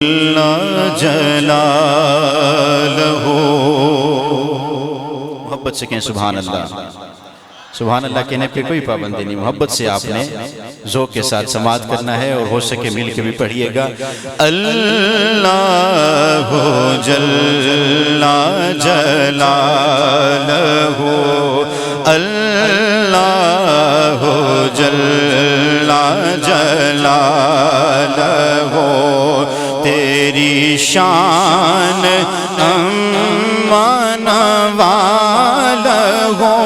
جلالہ محبت سے کہیں سبحان اللہ۔ سبحان اللہ کہنے پہ کوئی پابندی نہیں، محبت سے آپ نے ذوق کے ساتھ سماعت کرنا ہے، اور ہو سکے مل کے بھی پڑھیے گا۔ اللہ جل جلالہ، اللہ جل جلالہ، تیری شان امان والا ہو،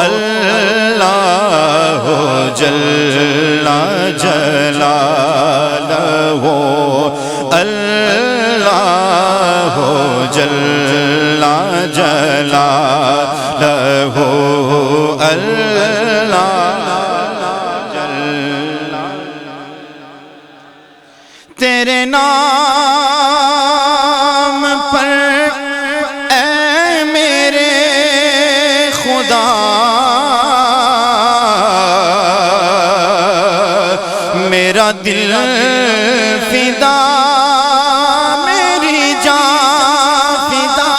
اللہ جل جلالہ ہو، اللہ جل جلالہ ہو، تیرے نام پر اے میرے خدا میرا دل فدا، میری جان فدا،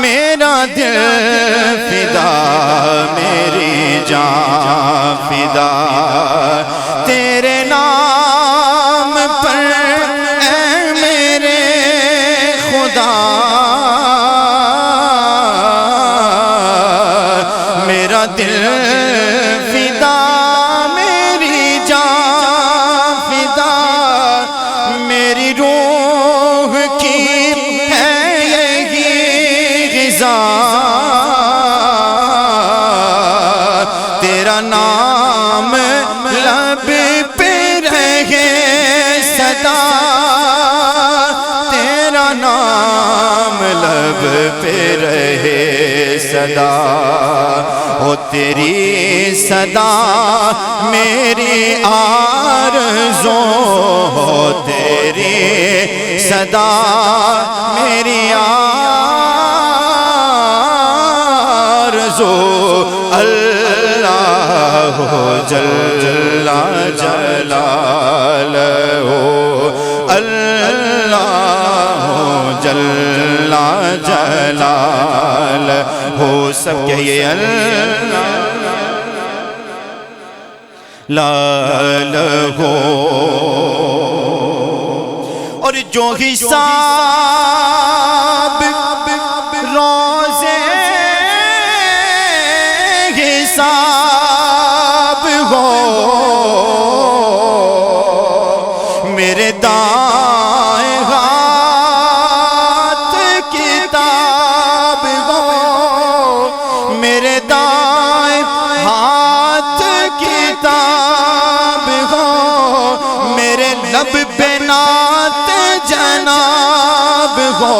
میرا دل فدا، میری جان فدا، تیرے نام پر اے میرے خدا میرا دل فدا، میری جان فدا، میری روح کی ہے یہی غذا، تیرا نام لب پہ رہے صدا، تیرا نام لب پہ رہے صدا، ہو تیری صدا میری آرزو، ہو تیری صدا میری آرزو، اللہ جل جلالہ، اللہ جل جلالہ، ہو سب کہیے اللہ لالہ، اور جو حساب روزے حساب ہو، میرے دائیں ہاتھ کتاب ہو، میرے دائیں ہاتھ کتاب ہو، میرے لب پہ نعت جناب ہو،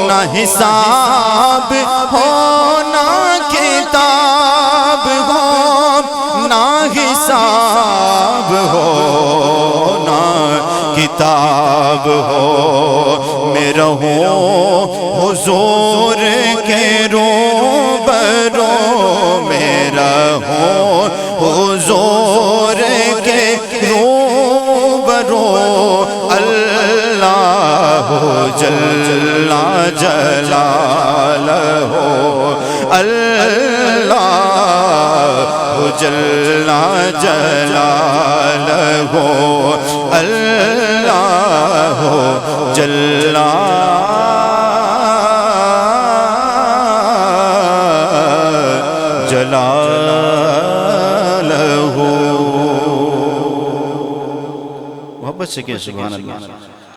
نہ حساب ہو نہ کتاب ہو، نہ حساب ہو نہ کتاب ہو، میں رہوں حضور کے روبرو، میں رہوں حضور کے روبرو، اللہ جل جلالہ، اللہ جل جلالہ، اللہ جل جلالہ، محبت سے کہ سبحان اللہ۔